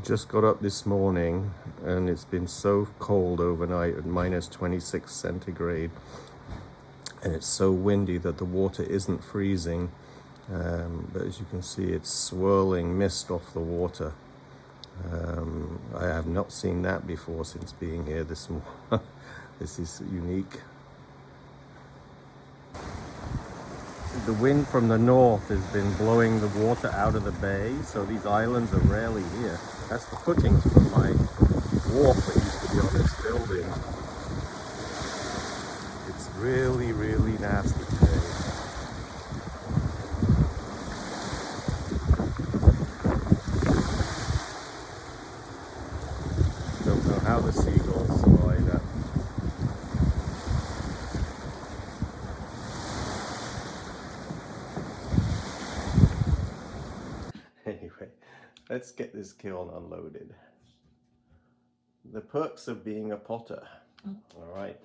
Just got up this morning and it's been so cold overnight at minus 26 centigrade, and it's so windy that the water isn't freezing, but as you can see it's swirling mist off the water. I have not seen that before since being here this morning. This is unique. The wind from the north has been blowing the water out of the bay, so these islands are rarely here. That's the footings from my wharf that used to be on this building. It's really, really nasty today. Don't know how the seagulls survive that. Anyway, let's get this kiln unloaded. The perks of being a potter. All right.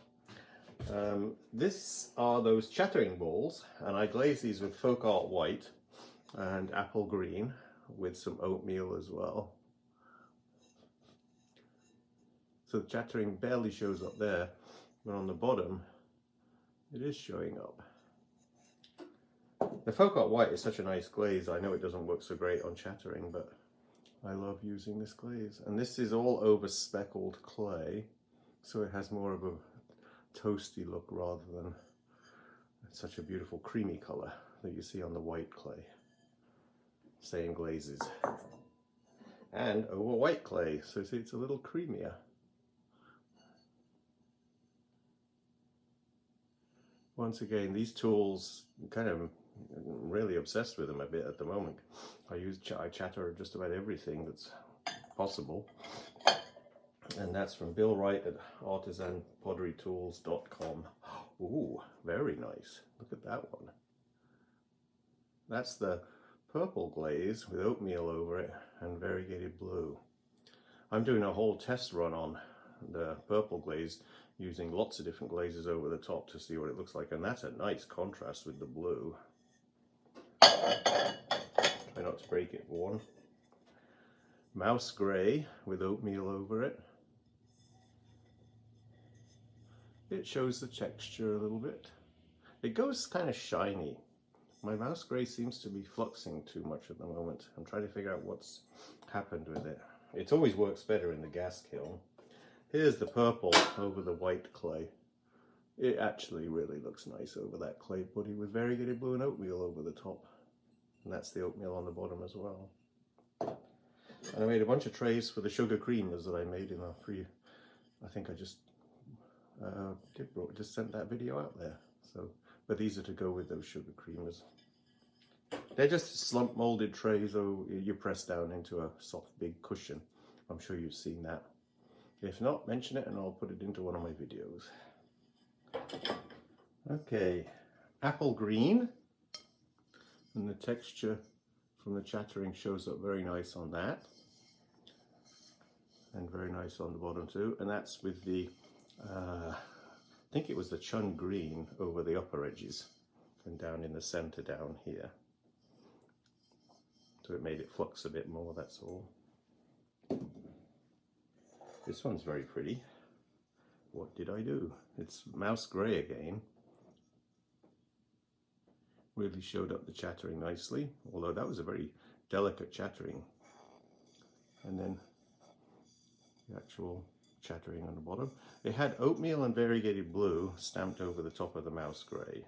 This are those chattering balls, and I glaze these with folk art white and apple green with some oatmeal as well. So the chattering barely shows up there, but on the bottom it is showing up. The folk art white is such a nice glaze. I know it doesn't work so great on chattering, but I love using this glaze. And this is all over speckled clay, so it has more of a toasty look rather than such a beautiful creamy color that you see on the white clay. Same glazes. And over white clay, so see it's a little creamier. Once again, these tools, kind of really obsessed with them a bit at the moment. I chatter just about everything that's possible. And that's from Bill Wright at artisanpotterytools.com. Ooh, very nice. Look at that one. That's the purple glaze with oatmeal over it and variegated blue. I'm doing a whole test run on the purple glaze using lots of different glazes over the top to see what it looks like, and that's a nice contrast with the blue. Try not to break it, Vaughan. Mouse grey with oatmeal over it. It shows the texture a little bit. It goes kind of shiny. My mouse grey seems to be fluxing too much at the moment. I'm trying to figure out what's happened with it. It always works better in the gas kiln. Here's the purple over the white clay. It actually really looks nice over that clay putty with variegated blue and oatmeal over the top. And that's the oatmeal on the bottom as well. And I made a bunch of trays for the sugar creamers that I made in a I think I just sent that video out there. So, but these are to go with those sugar creamers. They're just slump molded trays, you press down into a soft big cushion. I'm sure you've seen that. If not, mention it and I'll put it into one of my videos. Okay, apple green, and the texture from the chattering shows up very nice on that, and very nice on the bottom too. And that's with the I think it was the chun green over the upper edges and down in the center down here, so it made it flux a bit more, that's all. This one's very pretty. What did I do? It's mouse grey again. Really showed up the chattering nicely, although that was a very delicate chattering. And then the actual chattering on the bottom. It had oatmeal and variegated blue stamped over the top of the mouse grey.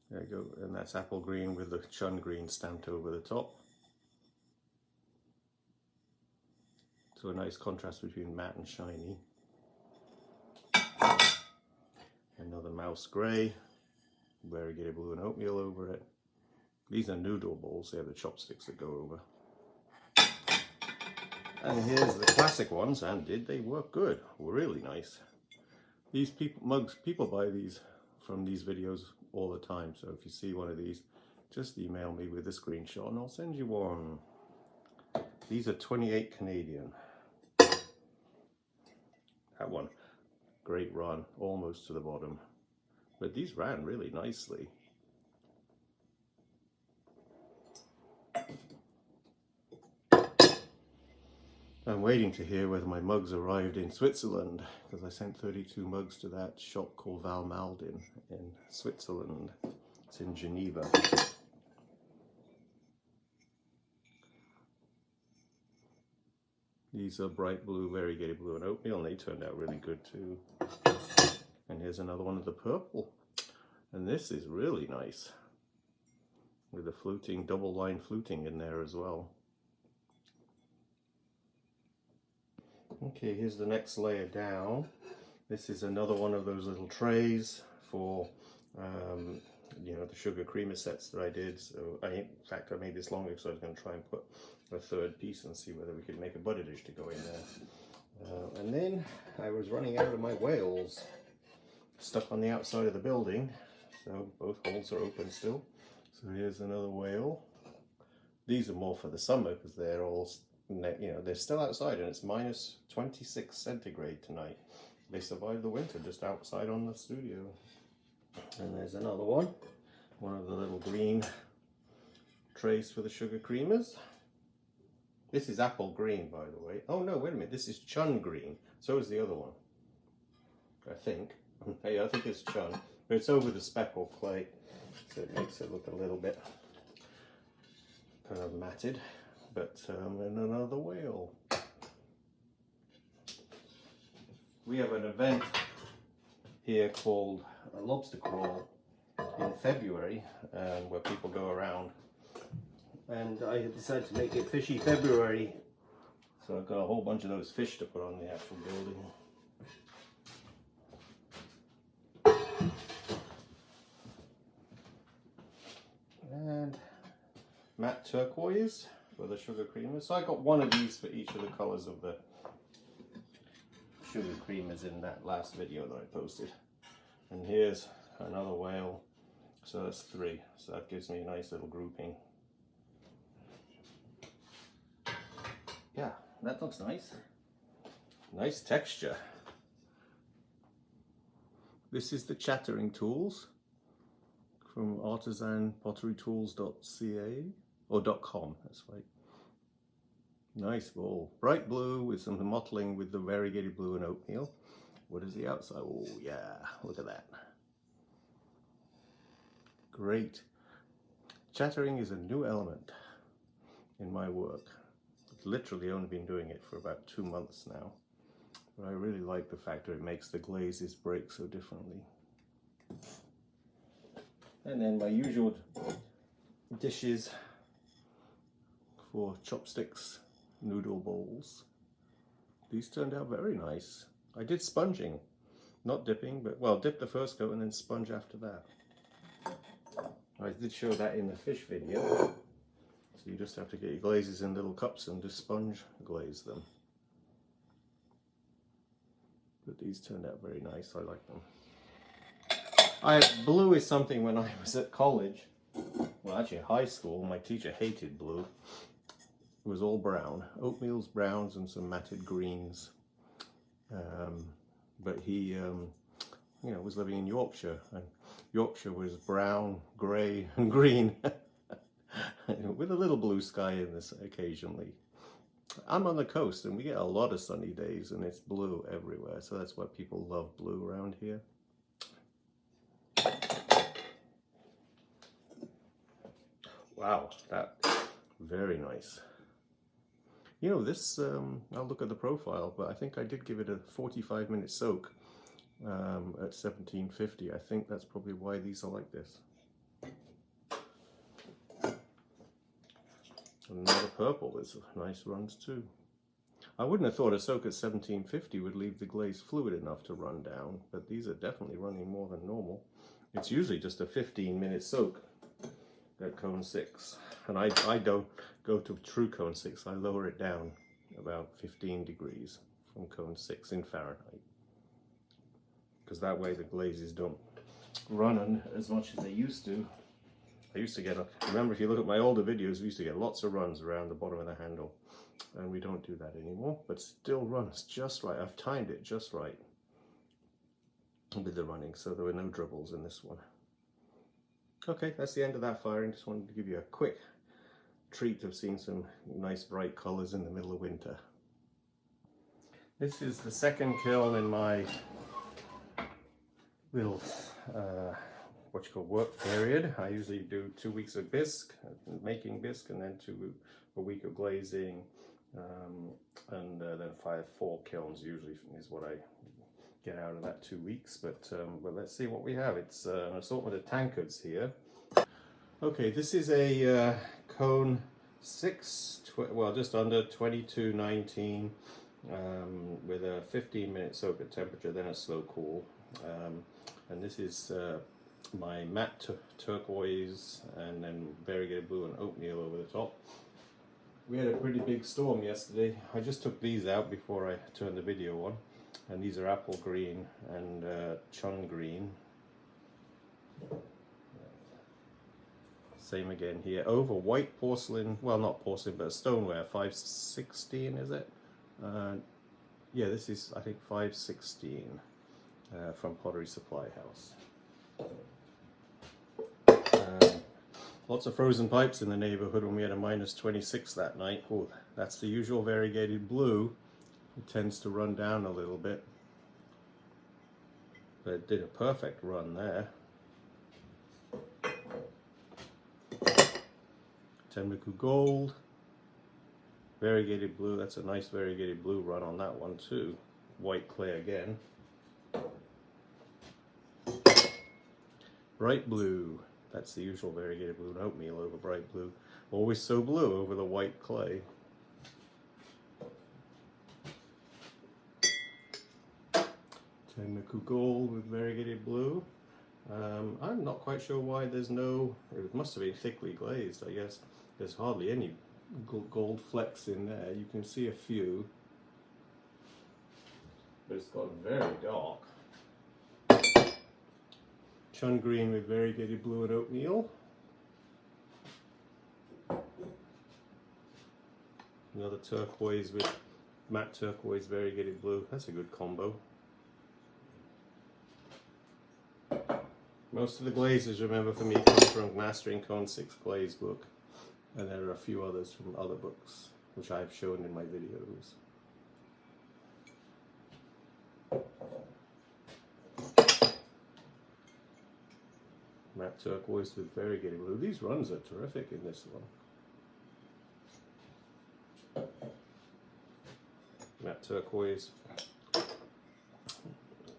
There you go, and that's apple green with the chun green stamped over the top. So a nice contrast between matte and shiny. Another mouse grey, variegated blue and oatmeal over it. These are noodle balls, they have the chopsticks that go over. And here's the classic ones, and did they work good? Really nice. These people buy these from these videos all the time, so if you see one of these, just email me with a screenshot and I'll send you one. These are 28 Canadian. That one great run, almost to the bottom. But these ran really nicely. I'm waiting to hear whether my mugs arrived in Switzerland, because I sent 32 mugs to that shop called Val Maldin in Switzerland. It's in Geneva. These are bright blue, variegated blue and oatmeal, and they turned out really good too. And here's another one of the purple. And this is really nice, with the fluting, double line fluting in there as well. Okay, here's the next layer down. This is another one of those little trays for you know, the sugar creamer sets that I did. So in fact, I made this longer because I was going to try and put a third piece and see whether we could make a butter dish to go in there. And then I was running out of my whales, stuck on the outside of the building. So both holes are open still. So here's another whale. These are more for the summer because they're all, you know, they're still outside and it's minus 26 centigrade tonight. They survived the winter just outside on the studio. And there's another one of the little green trays for the sugar creamers. This is apple green, by the way. Oh no, wait a minute, this is chun green. So is the other one, I think. Hey, I think it's chun, but it's over the speckled clay, so it makes it look a little bit kind of matted. But and another whale. We have an event here called a lobster crawl in February, where people go around, and I had decided to make it Fishy February, so I've got a whole bunch of those fish to put on the actual building. And matte turquoise for the sugar creamers. So I got one of these for each of the colors of the sugar creamers in that last video that I posted. And here's another whale, so that's 3, so that gives me a nice little grouping. Yeah, that looks nice. Nice texture. This is the chattering tools from artisanpotterytools.ca or .com, that's right. Nice ball. Bright blue with some mottling with the variegated blue and oatmeal. What is the outside? Oh yeah, look at that. Great. Chattering is a new element in my work. I've literally only been doing it for about 2 months now. But I really like the fact that it makes the glazes break so differently. And then my usual dishes for chopsticks, noodle bowls. These turned out very nice. I did sponging, not dipping, but well, dip the first coat and then sponge after that. I did show that in the fish video. So you just have to get your glazes in little cups and just sponge glaze them. But these turned out very nice, I like them. Blue is something when I was at college, well actually high school, my teacher hated blue. It was all brown, oatmeals, browns and some matted greens. But he, you know, was living in Yorkshire, and Yorkshire was brown, grey and green with a little blue sky in this occasionally. I'm on the coast and we get a lot of sunny days and it's blue everywhere, so that's why people love blue around here. Wow, that very nice. You know, this, I'll look at the profile, but I think I did give it a 45-minute soak at 1750. I think that's probably why these are like this. Another purple, there's nice runs too. I wouldn't have thought a soak at 1750 would leave the glaze fluid enough to run down, but these are definitely running more than normal. It's usually just a 15-minute soak at cone 6, and I don't go to true cone 6, I lower it down about 15 degrees from cone 6 in Fahrenheit, because that way the glazes don't run as much as they used to. I used to get, remember if you look at my older videos, we used to get lots of runs around the bottom of the handle, and we don't do that anymore, but still runs just right. I've timed it just right. with the running, so there were no dribbles in this one. Okay, that's the end of that firing. Just wanted to give you a quick treat of seeing some nice bright colours in the middle of winter. This is the second kiln in my little work period. I usually do 2 weeks of bisque, making bisque, and then a week of glazing, and then 4 kilns usually is what I get out of that 2 weeks. But let's see what we have. It's an assortment of tankards here. Okay, this is a cone 6, well, just under 2219, with a 15-minute soak at temperature, then a slow cool. And this is my matte turquoise, and then variegated blue and oatmeal over the top. We had a pretty big storm yesterday. I just took these out before I turned the video on, and these are apple green and chun green. Same again here. Over white porcelain, well, not porcelain, but stoneware, 516 is it? Yeah, this is, I think, 516 from Pottery Supply House. Lots of frozen pipes in the neighborhood when we had a -26 that night. Oh, that's the usual variegated blue. It tends to run down a little bit, but it did a perfect run there. Tenbaku Gold, variegated blue. That's a nice variegated blue run on that one too. White clay again. Bright blue. That's the usual variegated blue and oatmeal over bright blue. Always so blue over the white clay. Tenbaku Gold with variegated blue. I'm not quite sure why there's no, it must have been thickly glazed, I guess. There's hardly any gold flecks in there. You can see a few, but it's gotten very dark. Chun green with variegated blue and oatmeal. Another turquoise with matte turquoise variegated blue. That's a good combo. Most of the glazes, remember, for me come from Mastering Cone 6 Glaze book, and there are a few others from other books which I've shown in my videos. Matte turquoise with variegated blue. These runs are terrific in this one. Matte turquoise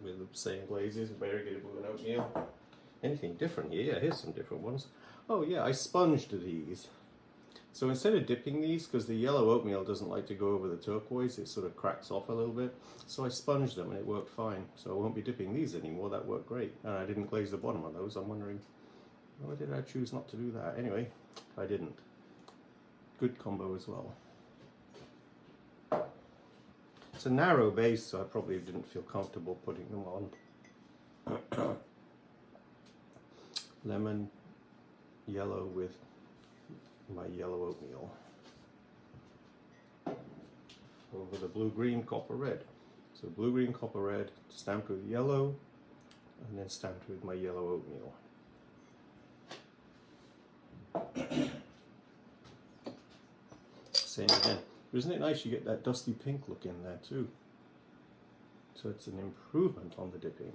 with the same glazes, variegated blue and oatmeal. Anything different here? Yeah, here's some different ones. Oh yeah, I sponged these. So instead of dipping these, because the yellow oatmeal doesn't like to go over the turquoise, it sort of cracks off a little bit. So I sponged them and it worked fine. So I won't be dipping these anymore. That worked great. And I didn't glaze the bottom of those. I'm wondering, why did I choose not to do that? Anyway, I didn't. Good combo as well. It's a narrow base, so I probably didn't feel comfortable putting them on. Lemon yellow with my yellow oatmeal over the blue-green copper red. So blue-green copper red stamped with yellow, and then stamped with my yellow oatmeal. Same again. Isn't it nice you get that dusty pink look in there too? So it's an improvement on the dipping.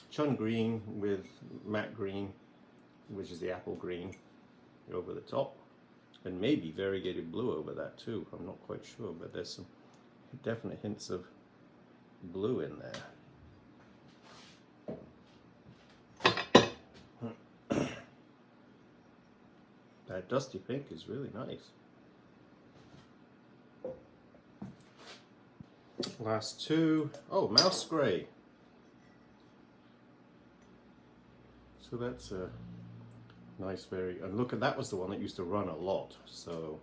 Chun green with matte green, which is the apple green, over the top, and maybe variegated blue over that too. I'm not quite sure, but there's some definite hints of blue in there. That dusty pink is really nice. Last two. Oh, mouse grey. So that's a nice, and look at that, was the one that used to run a lot, so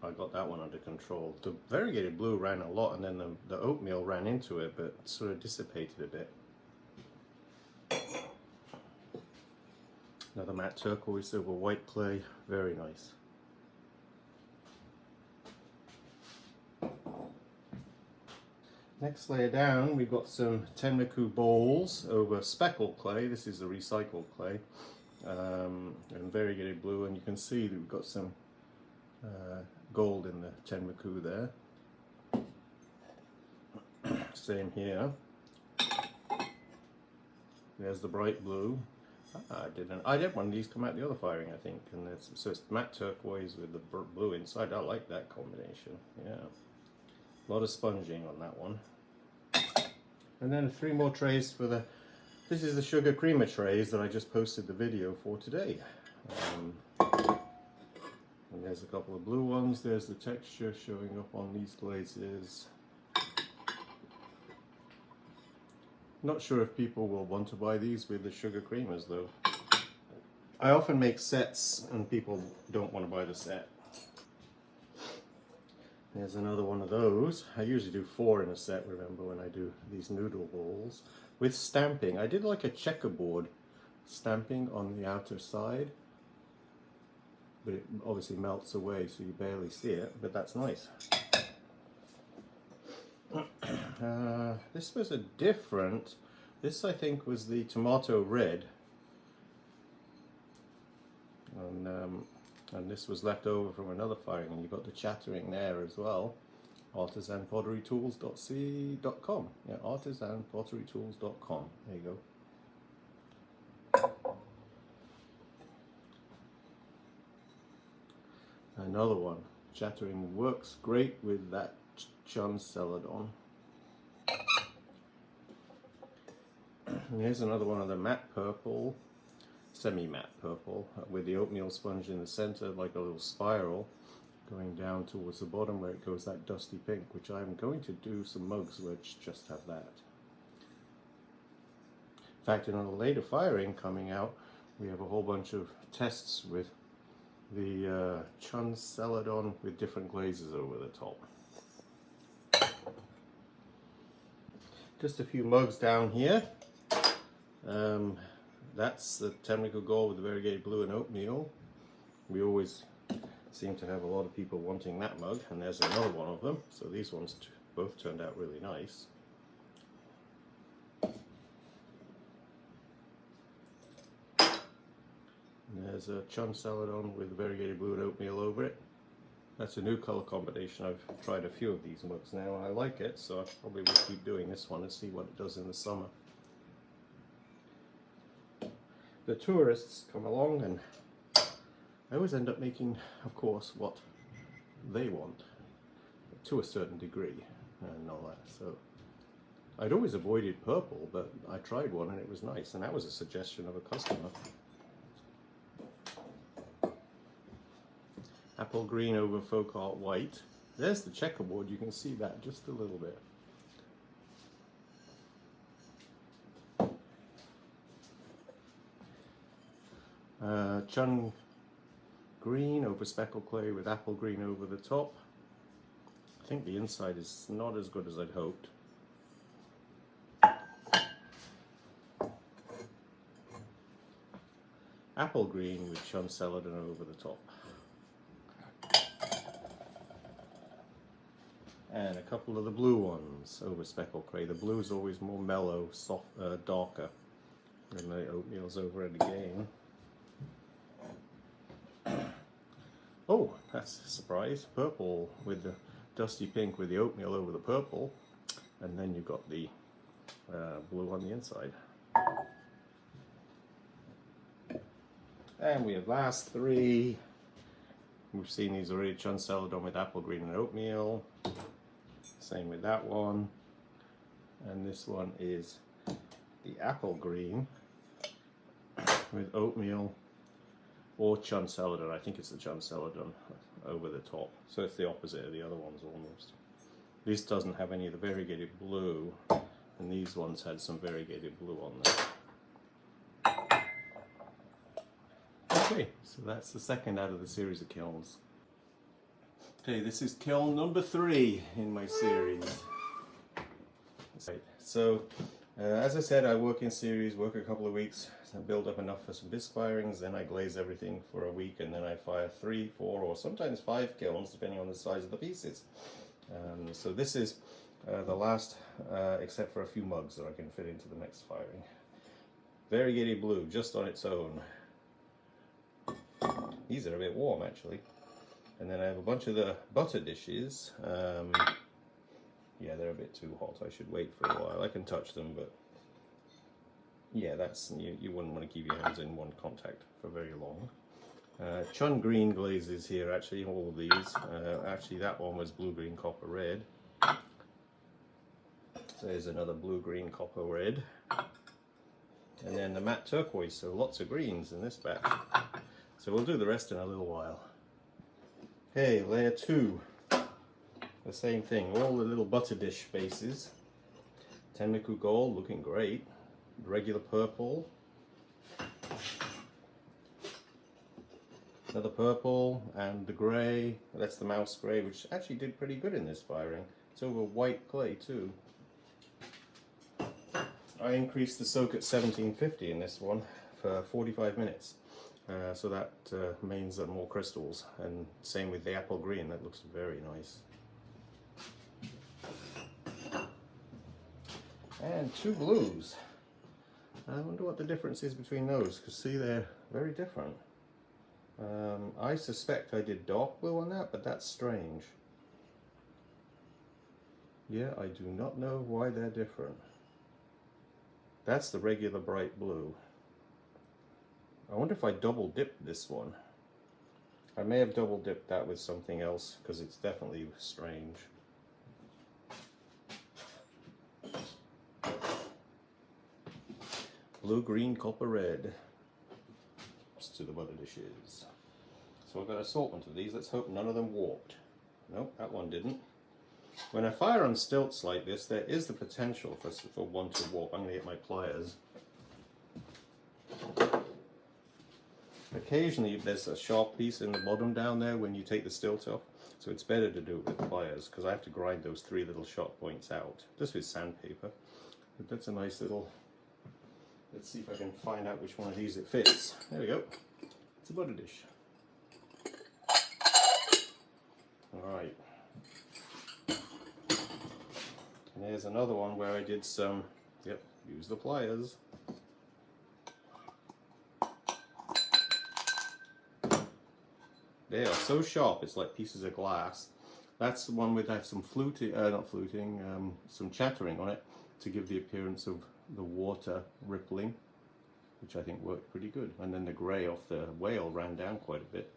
I got that one under control. The variegated blue ran a lot, and then the oatmeal ran into it, but sort of dissipated a bit. Another matte turquoise over white clay, very nice. Next layer down, we've got some Tenmaku bowls over speckled clay. This is the recycled clay, and variegated blue, and you can see that we've got some gold in the Tenmaku there. Same here. There's the bright blue. I did one of these come out the other firing, I think, and so it's matte turquoise with the blue inside. I like that combination. Yeah, a lot of sponging on that one. And then 3 more trays for the. This is the sugar creamer trays that I just posted the video for today. And there's a couple of blue ones. There's the texture showing up on these glazes. Not sure if people will want to buy these with the sugar creamers though. I often make sets and people don't want to buy the set. There's another one of those. I usually do 4 in a set, remember, when I do these noodle bowls. With stamping. I did like a checkerboard stamping on the outer side. But it obviously melts away so you barely see it, but that's nice. This was a different, this I think was the tomato red, and this was left over from another firing, and you got the chattering there as well. artisanpotterytools.com. Yeah, artisanpotterytools.com. There you go. Another one. Chattering works great with that chun celadon. And here's another one of the matte purple, semi-matte purple, with the oatmeal sponge in the center, like a little spiral, going down towards the bottom where it goes that dusty pink, which I'm going to do some mugs which just have that. In fact, in a later firing coming out, we have a whole bunch of tests with the chun celadon with different glazes over the top. Just a few mugs down here. That's the Tenmaku gold with the variegated blue and oatmeal. We always seem to have a lot of people wanting that mug, and there's another one of them. So these ones both turned out really nice. And there's a chun celadon with variegated blue and oatmeal over it. That's a new color combination. I've tried a few of these mugs now and I like it, so I probably will keep doing this one and see what it does in the summer. The tourists come along and I always end up making, of course, what they want to a certain degree and all that. So I'd always avoided purple, but I tried one and it was nice, and that was a suggestion of a customer. Apple green over folk art white. There's the checkerboard, you can see that just a little bit. Chun green over speckled clay with apple green over the top. I think the inside is not as good as I'd hoped. Apple green with chun celadon over the top. And a couple of the blue ones over speckled clay. The blue is always more mellow, soft, darker, and the oatmeal's over it again. Oh, that's a surprise. Purple with the dusty pink with the oatmeal over the purple. And then you've got the blue on the inside. And we have last 3. We've seen these already. Chun celadon with apple green and oatmeal. Same with that one. And this one is the apple green with oatmeal or chun celadon. I think it's the chun celadon over the top. So it's the opposite of the other ones almost. This doesn't have any of the variegated blue, and these ones had some variegated blue on them. Okay, so that's the second out of the series of kilns. Okay, this is kiln number 3 in my series. So, as I said, I work in series, work a couple of weeks, build up enough for some bisque firings, then I glaze everything for a week, and then I fire 3, 4, or sometimes 5 kilns, depending on the size of the pieces. So this is The last, except for a few mugs that I can fit into the next firing. Variegated blue, just on its own. These are a bit warm actually. And then I have a bunch of the butter dishes. Yeah, they're a bit too hot. I should wait for a while. I can touch them, but yeah, that's you wouldn't want to keep your hands in one contact for very long. Chun green glazes here, actually, all of these. Actually, that one was blue, green, copper, red. So there's another blue, green, copper, red. And then the matte turquoise, so lots of greens in this batch. So we'll do the rest in a little while. Okay, layer 2. The same thing, all the little butter dish bases. Tenmiku gold, looking great. Regular purple. Another purple, and the grey. That's the mouse grey, which actually did pretty good in this firing. It's over white clay too. I increased the soak at 1750 in this one for 45 minutes. So that means there are more crystals, and same with the apple green, that looks very nice. And 2 blues. I wonder what the difference is between those, because see, they're very different. I suspect I did dark blue on that, but that's strange. Yeah, I do not know why they're different. That's the regular bright blue. I wonder if I double dipped this one. I may have double dipped that with something else, because it's definitely strange. Blue, green, copper, red. Just to the butter dishes. So I've got an assortment of these. Let's hope none of them warped. Nope, that one didn't. When I fire on stilts like this, there is the potential for one to warp. I'm going to get my pliers. Occasionally there's a sharp piece in the bottom down there when you take the stilt off. So it's better to do it with pliers, because I have to grind those 3 little sharp points out. Just with sandpaper. But that's a nice little... Let's see if I can find out which one of these it fits. There we go. It's a butter dish. Alright. And there's another one where I did some, use the pliers. They are so sharp, it's like pieces of glass. That's the one with some fluting, some chattering on it to give the appearance of the water rippling, which I think worked pretty good. And then the grey off the whale ran down quite a bit.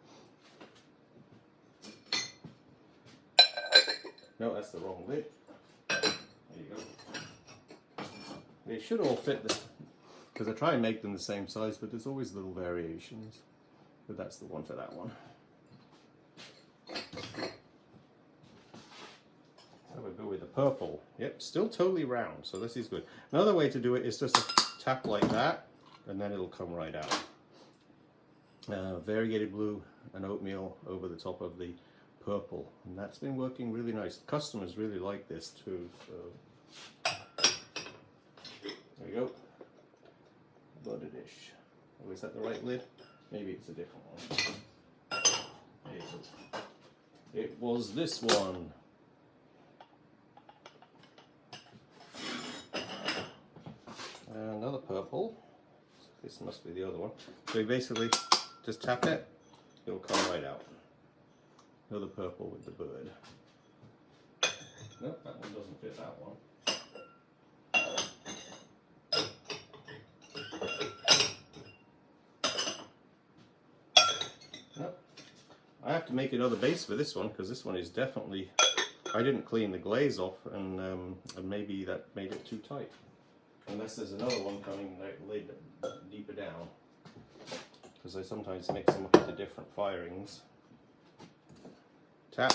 No, that's the wrong lid. There you go. They should all fit this, because I try and make them the same size, but there's always little variations. But that's the one for that one. So we'll go with the purple. Yep, still totally round, so this is good. Another way to do it is just to tap like that, and then it'll come right out. Variegated blue and oatmeal over the top of the purple, and that's been working really nice. Customers really like this too, so there we go. Butter dish. Oh, is that the right lid? Maybe it's a different one. There you go. It was this one. Another purple. This must be the other one. So you basically just tap it, it'll come right out. Another purple with the bird. Nope, that one doesn't fit that one. Nope. I have to make another base for this one, because this one is definitely... I didn't clean the glaze off, and maybe that made it too tight. Unless there's another one coming laid deeper down, because I sometimes mix them into different firings. Tap.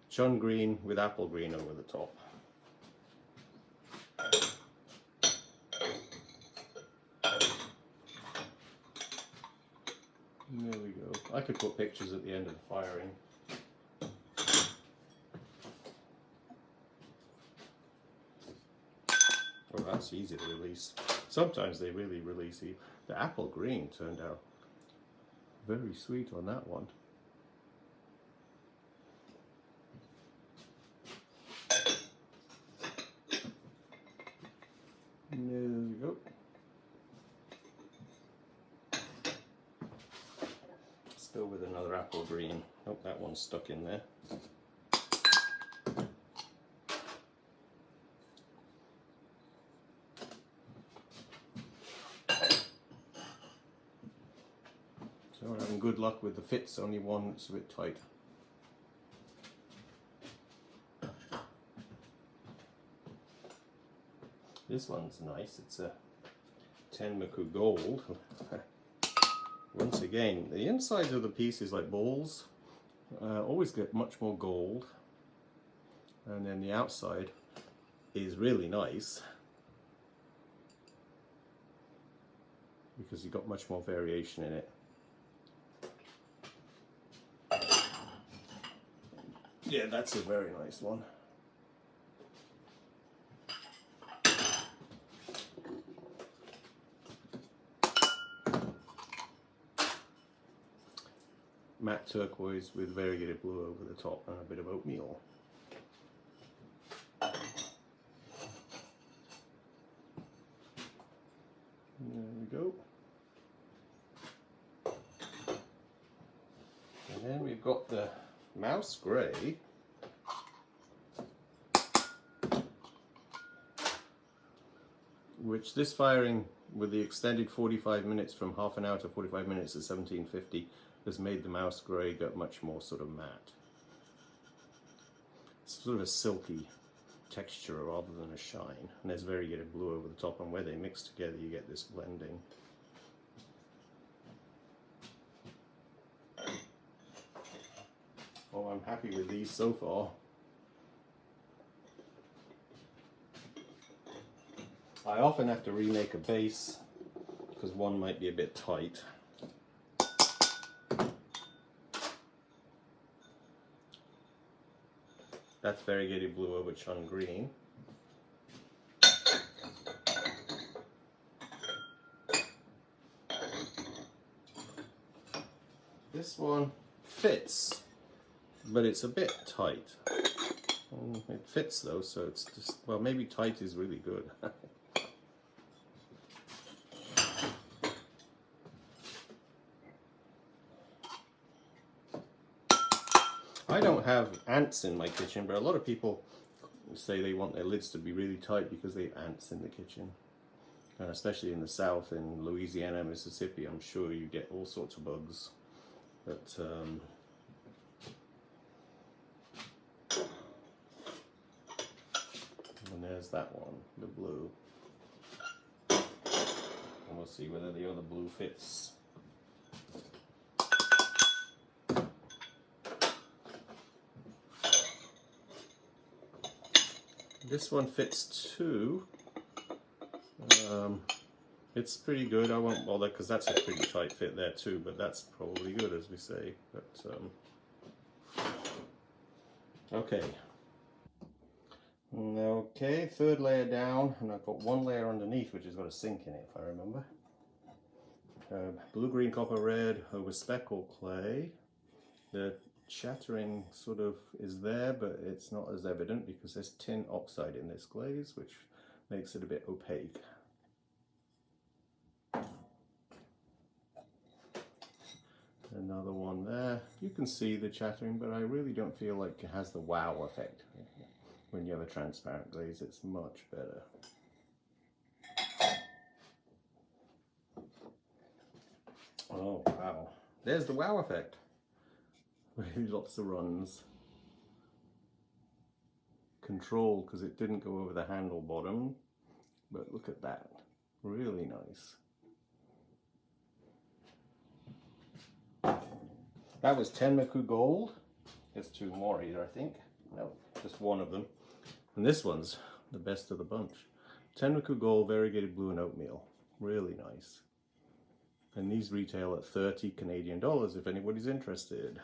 Chun green with apple green over the top. There we go. I could put pictures at the end of the firing. Oh, that's easy to release. Sometimes they really release you. The apple green turned out very sweet on that one. There we go. Let's go with another apple green. Oh, that one's stuck in there. So we're having good luck with the fits, only one that's a bit tight. This one's nice, it's a Tenmoku Gold. Once again, the inside of the piece is like balls, always get much more gold, and then the outside is really nice because you've got much more variation in it. Yeah, that's a very nice one. Matte turquoise with variegated blue over the top and a bit of oatmeal. There we go. And then we've got the mouse grey, which this firing with the extended 45 minutes from half an hour to 45 minutes at 1750 has made the mouse grey go much more sort of matte. It's sort of a silky texture rather than a shine, and there's variegated blue over the top, and where they mix together you get this blending. Oh, I'm happy with these so far. I often have to remake a base because one might be a bit tight. That's variegated blue over chun green. This one fits, but it's a bit tight. It fits though, so it's just, well, maybe tight is really good. I don't have ants in my kitchen, but a lot of people say they want their lids to be really tight because they have ants in the kitchen. And especially in the South, in Louisiana, Mississippi, I'm sure you get all sorts of bugs. But and there's that one, the blue. And we'll see whether the other blue fits. This one fits too. It's pretty good. I won't bother because that's a pretty tight fit there too, but that's probably good, as we say. But okay. Okay, third layer down, and I've got one layer underneath which has got a sink in it, if I remember. Blue, green, copper, red over speckle clay. The chattering sort of is there, but it's not as evident because there's tin oxide in this glaze, which makes it a bit opaque. Another one there. You can see the chattering, but I really don't feel like it has the wow effect. When you have a transparent glaze, it's much better. Oh wow, there's the wow effect. Really lots of runs. Control, because it didn't go over the handle bottom, but look at that, really nice. That was Tenmoku Gold. There's two more here, I think. No, just one of them. And this one's the best of the bunch. Tenmoku Gold, variegated blue and oatmeal. Really nice. And these retail at 30 Canadian dollars if anybody's interested.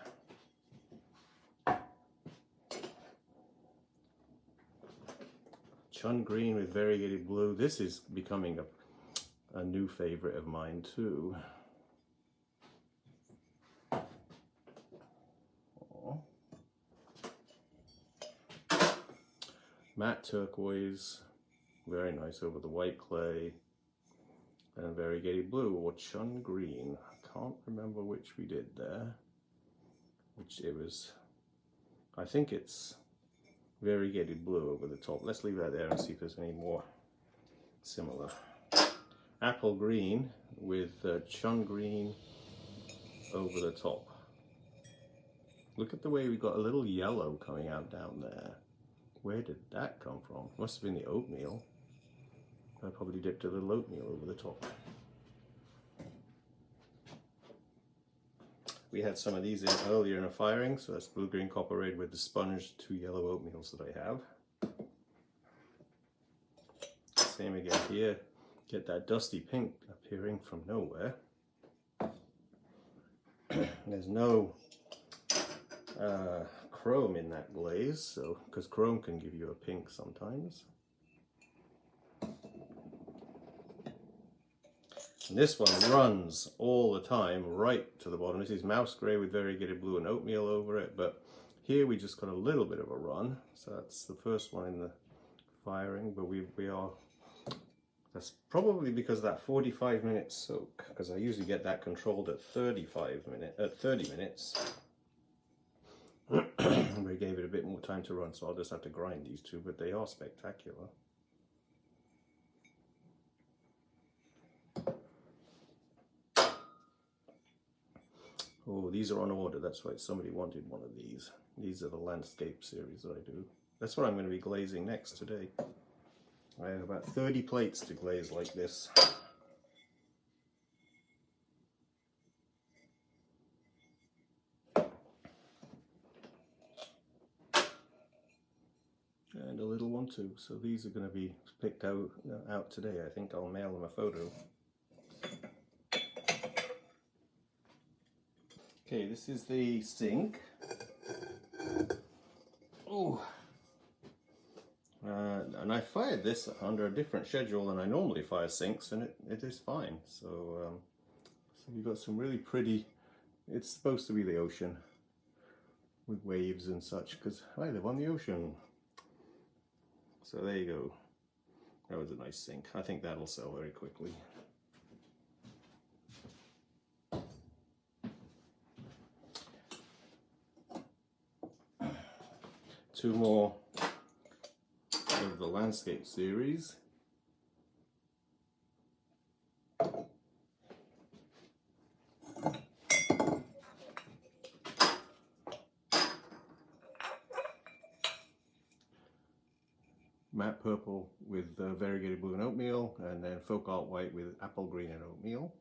Chun green with variegated blue. This is becoming a new favorite of mine too. Matte turquoise Very nice over the white clay. And variegated blue or chun green. I can't remember which we did there. Which it was, I think it's variegated blue over the top. Let's leave that there and see if there's any more similar. Apple green with chun green over the top. Look at the way we got a little yellow coming out down there. Where did that come from? Must have been the oatmeal. I probably dipped a little oatmeal over the top. We had some of these in earlier in a firing, so that's blue, green, copper, red with the sponge, 2 yellow oatmeals that I have. Same again here. Get that dusty pink appearing from nowhere. There's no chrome in that glaze, so because chrome can give you a pink sometimes. And this one runs all the time right to the bottom. This is mouse grey with variegated blue and oatmeal over it, but here we just got a little bit of a run. So that's the first one in the firing, but that's probably because of that 45-minute soak, because I usually get that controlled at 30 minutes. We gave it a bit more time to run, so I'll just have to grind these two, but they are spectacular. Oh, these are on order. That's right, somebody wanted one of these. These are the landscape series that I do. That's what I'm going to be glazing next today. I have about 30 plates to glaze like this. And a little one too. So these are going to be picked out today. I think I'll mail them a photo. Okay, this is the sink. Oh, and I fired this under a different schedule than I normally fire sinks, and it is fine. So, so you've got some really pretty. It's supposed to be the ocean with waves and such, because I live on the ocean. So there you go. That was a nice sink. I think that'll sell very quickly. Two more of the landscape series. Matte purple with variegated blue and oatmeal, and then folk art white with apple green and oatmeal.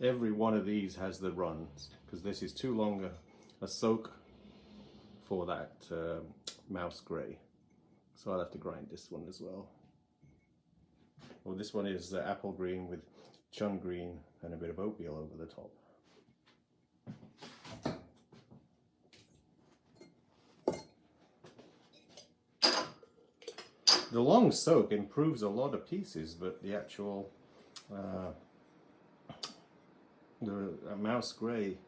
Every one of these has the runs, because this is too long a soak for that mouse grey. So I'll have to grind this one as well. Well, this one is apple green with chun green and a bit of oatmeal over the top. The long soak improves a lot of pieces, but the actual the mouse grey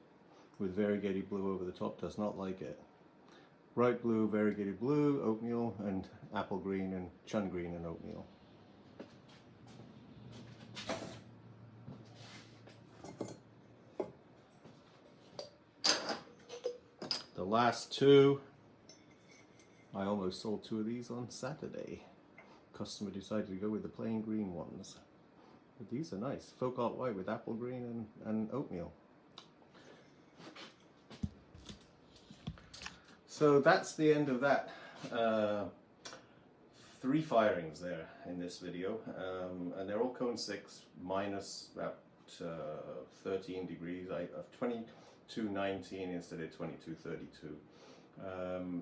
with variegated blue over the top does not like it. Bright blue, variegated blue, oatmeal, and apple green and chun green and oatmeal. The last two, I almost sold 2 of these on Saturday. Customer decided to go with the plain green ones. But these are nice. Folk art white with apple green and oatmeal. So that's the end of that. 3 firings there in this video. And they're all cone 6 minus about 13 degrees. I have 2219 instead of 2232.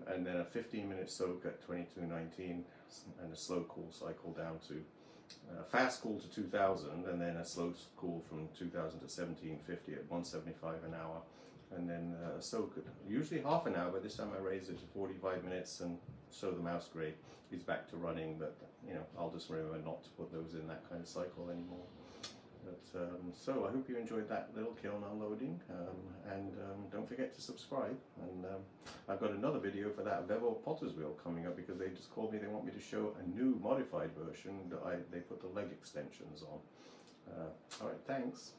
And then a 15-minute soak at 2219 and a slow cool cycle down to fast cool to 2000, and then a slow cool from 2000 to 1750 at 175 an hour, and then a soak at usually half an hour, but this time I raised it to 45 minutes, and so the mouse grey is back to running, but you know, I'll just remember not to put those in that kind of cycle anymore. So I hope you enjoyed that little kiln unloading, and don't forget to subscribe. And I've got another video for that bevel potter's wheel coming up, because they just called me, they want me to show a new modified version that they put the leg extensions on. Alright, thanks.